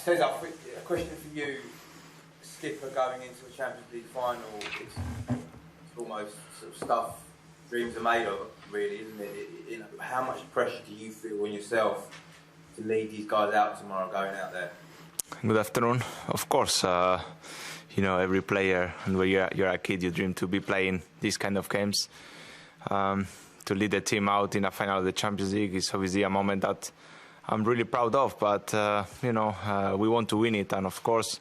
Says a question for you, Skipper, going into a Champions League final. It's almost sort of stuff dreams are made of, really, isn't it? How much pressure do you feel on yourself to lead these guys out tomorrow, going out there? Good afternoon. Of course, every player, and when you're a kid, you dream to be playing these kind of games. To lead the team out in a final of the Champions League is obviously a moment that I'm really proud of. But we want to win it, and of course,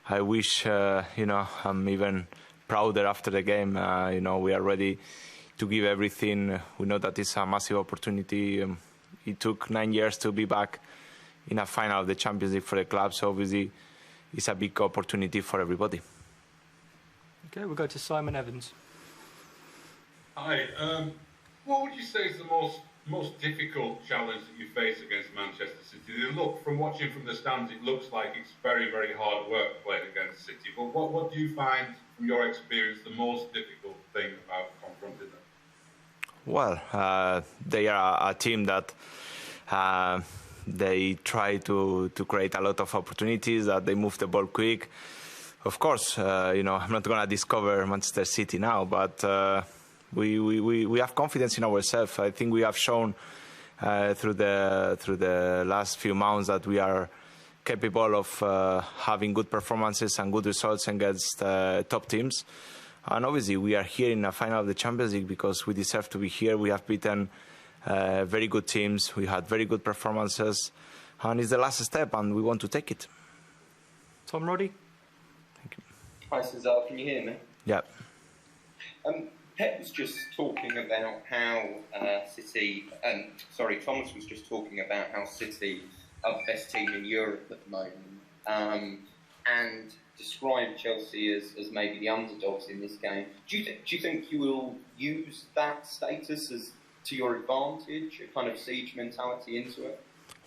I wish I'm even prouder after the game. We are ready to give everything. We know that it's a massive opportunity. It took 9 years to be back in a final of the Champions League for the club, so obviously it's a big opportunity for everybody. Okay, we'll go to Simon Evans. Hi. What would you say is the most difficult challenge that you face against Manchester City? From watching from the stands, it looks like it's very, very hard work playing against City. But what do you find, from your experience, the most difficult thing about confronting them? Well, they are a team that they try to create a lot of opportunities, that they move the ball quick. Of course, I'm not going to discover Manchester City now, but we have confidence in ourselves. I think we have shown through the last few months that we are capable of having good performances and good results against top teams. And obviously, we are here in a final of the Champions League because we deserve to be here. We have beaten very good teams. We had very good performances. And it's the last step, and we want to take it. Tom Roddy? Thank you. Hi, Cesar. Can you hear me? Yeah. Pep was just talking about how Thomas was just talking about how City are the best team in Europe at the moment, and described Chelsea as maybe the underdogs in this game. Do you think you will use that status as to your advantage, a kind of siege mentality into it?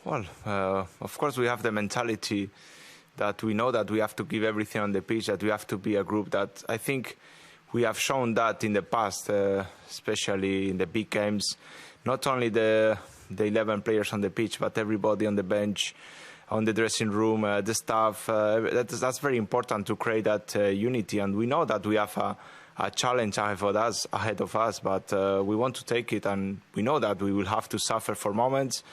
Well, of course we have the mentality that we know that we have to give everything on the pitch, that we have to be a group that I think we have shown that in the past, especially in the big games. Not only the 11 players on the pitch, but everybody on the bench, on the dressing room, the staff. That's very important to create that unity. And we know that we have a challenge ahead of us, but we want to take it. And we know that we will have to suffer for moments,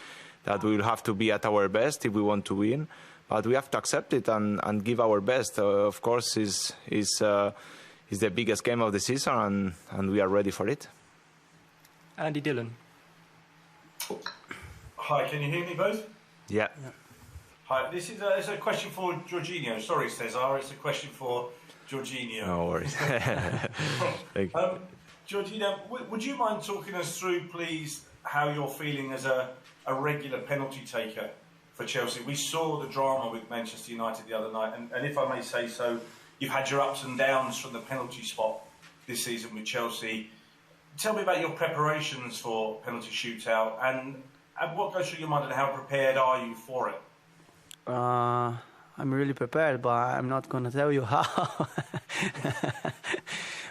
that we will have to be at our best if we want to win. But we have to accept it and give our best. Of course, is the biggest game of the season, and we are ready for it. Andy Dillon. Hi, can you hear me both? Yeah. Hi, this is a question for Jorginho. Sorry, Cesar, it's a question for Jorginho. No worries. Jorginho, would you mind talking us through, please, how you're feeling as a regular penalty taker for Chelsea? We saw the drama with Manchester United the other night, and if I may say so, you've had your ups and downs from the penalty spot this season with Chelsea. Tell me about your preparations for penalty shootout and what goes through your mind and how prepared are you for it? I'm really prepared, but I'm not going to tell you how.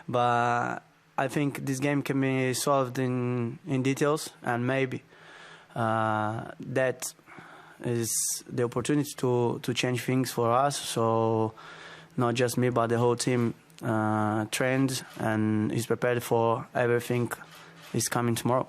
But I think this game can be solved in details, and maybe that is the opportunity to change things for us. So not just me, but the whole team trained and is prepared for everything is coming tomorrow.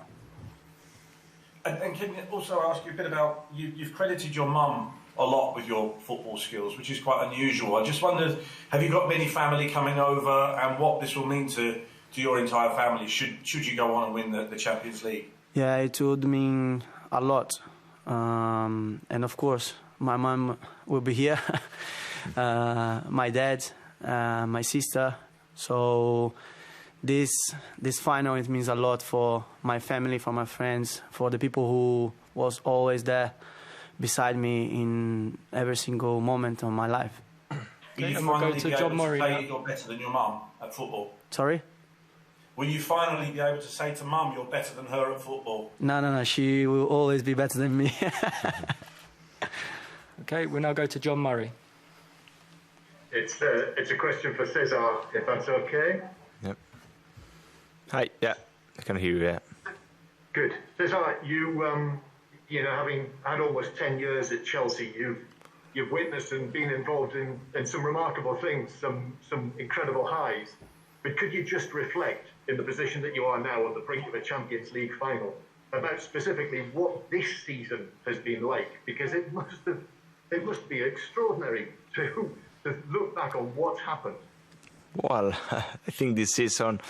And can I also ask you a bit about, you've credited your mum a lot with your football skills, which is quite unusual. I just wondered, have you got many family coming over, and what this will mean to your entire family should you go on and win the Champions League? Yeah, it would mean a lot. And of course, my mum will be here, my dad, my sister. So this final, it means a lot for my family, for my friends, for the people who was always there beside me in every single moment of my life. Will you finally be able to say you're better than your mum at football? Sorry? Will you finally be able to say to mum you're better than her at football? No. She will always be better than me. Okay, we'll now go to John Murray. It's a question for Cesar, if that's okay. Yep. Hi. Yeah, I can hear you. Yeah. Good, Cesar. You having had almost 10 years at Chelsea, you've you've witnessed and been involved in some remarkable things, some incredible highs. But could you just reflect, in the position that you are now on the brink of a Champions League final, about specifically what this season has been like? Because it must be extraordinary to look back on what's happened. Well, I think this season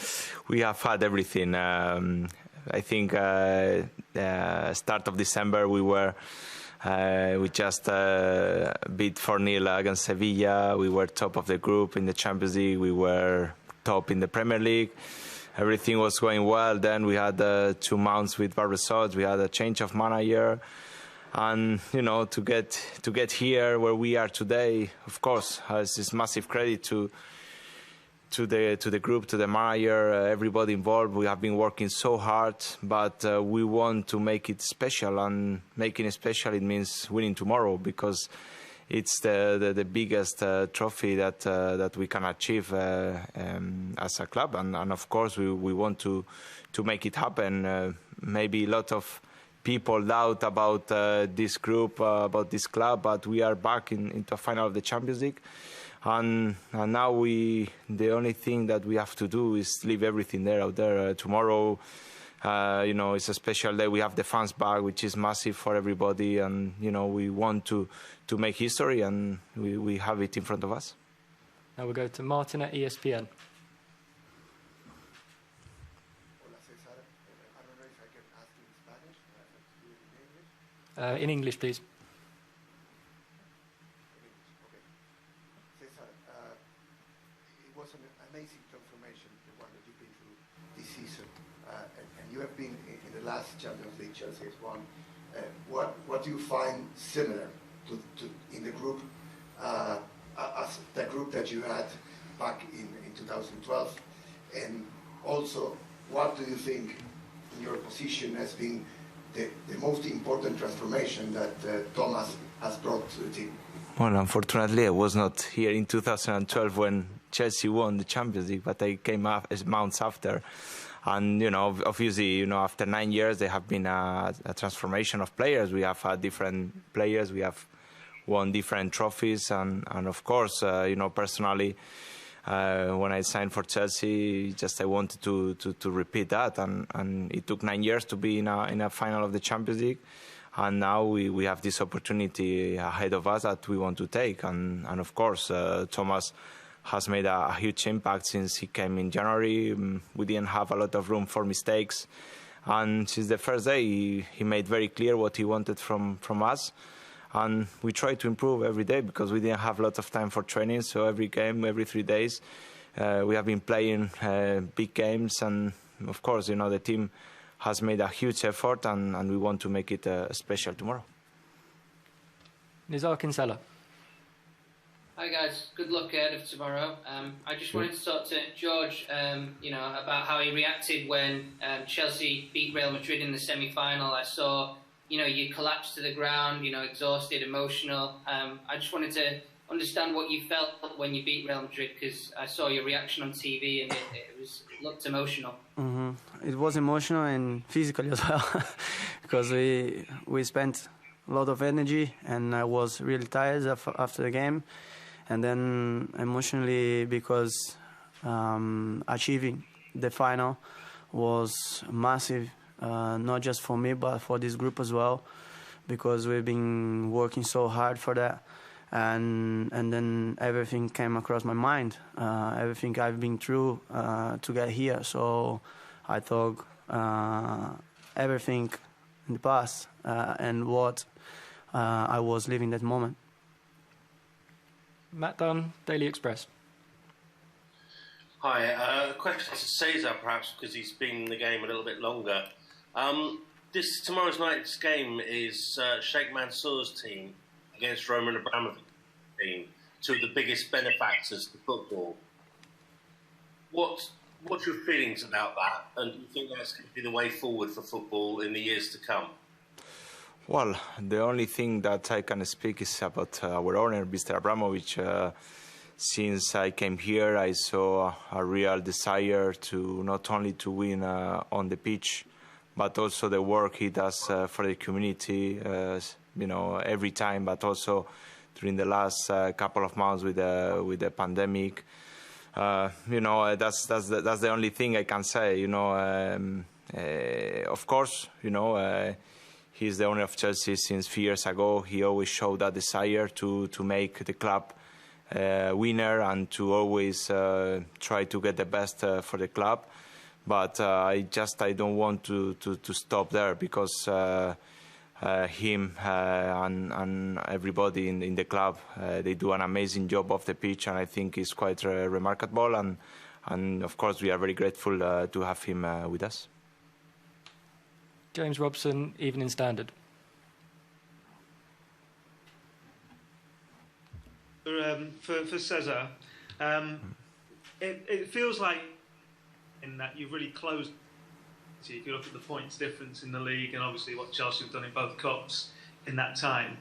we have had everything. I think start of December we just beat 4-0 against Sevilla. We were top of the group in the Champions League. We were top in the Premier League. Everything was going well. Then we had 2 months with bad results. We had a change of manager, and to get here where we are today, of course, has this massive credit to the group, to the manager, everybody involved. We have been working so hard, but we want to make it special, and making it special, it means winning tomorrow, because it's the biggest trophy that we can achieve as a club, and of course we want to make it happen. Maybe a lot of people doubt about this group, about this club, but we are back into a final of the Champions League. And now the only thing that we have to do is leave everything out there. Tomorrow, it's a special day. We have the fans back, which is massive for everybody, and we want to make history, and we have it in front of us. Now we'll go to Martin at ESPN. In English, please. Amazing transformation, the one that you've been through this season, and you have been in the last Champions League Chelsea has won. What do you find similar to in the group as the group that you had back in 2012, and also what do you think in your position has been the most important transformation that Thomas has brought to the team? Well, unfortunately, I was not here in 2012 when Chelsea won the Champions League, but I came up as months after. And, obviously, after 9 years, there have been a transformation of players. We have had different players. We have won different trophies. And of course, personally, when I signed for Chelsea, I wanted to repeat that. And it took 9 years to be in a final of the Champions League. And now we have this opportunity ahead of us that we want to take. And of course, Thomas has made a huge impact since he came in January. We didn't have a lot of room for mistakes. And since the first day, he made very clear what he wanted from us. And we try to improve every day because we didn't have lots of time for training. So every game, every 3 days, we have been playing big games. And of course, the team has made a huge effort, and we want to make it special tomorrow. Nizar Kinsella. Hi guys, good luck ahead of tomorrow. I just wanted to talk to George, about how he reacted when Chelsea beat Real Madrid in the semi-final. I saw, you collapsed to the ground, exhausted, emotional. I just wanted to understand what you felt when you beat Real Madrid, because I saw your reaction on TV and it looked emotional. Mm-hmm. It was emotional and physically as well, because we spent a lot of energy and I was really tired after the game. And then emotionally, because achieving the final was massive, not just for me, but for this group as well, because we've been working so hard for that. And then everything came across my mind, everything I've been through to get here. So I thought everything in the past and what I was living that moment. Matt Dunn, Daily Express. Hi, a question to Cesar, perhaps, because he's been in the game a little bit longer. Tomorrow's night's game is Sheikh Mansour's team against Roman Abramovich's team, two of the biggest benefactors to football. What's your feelings about that, and do you think that's going to be the way forward for football in the years to come? Well, the only thing that I can speak is about our owner, Mr. Abramovich. Since I came here, I saw a real desire to not only to win on the pitch, but also the work he does for the community, every time, but also during the last couple of months with the pandemic. That's the only thing I can say. Of course, he's the owner of Chelsea since 4 years ago. He always showed that desire to make the club winner and to always try to get the best for the club. But I don't want to stop there, because him and everybody in the club, they do an amazing job off the pitch, and I think it's quite remarkable. And of course, we are very grateful to have him with us. James Robson, Evening Standard. For Cesar, it feels like in that you've really closed. So if you look at the points difference in the league and obviously what Chelsea have done in both cups in that time,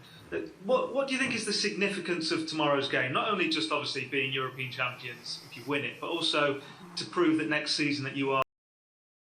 what do you think is the significance of tomorrow's game? Not only just obviously being European champions if you win it, but also to prove that next season that you are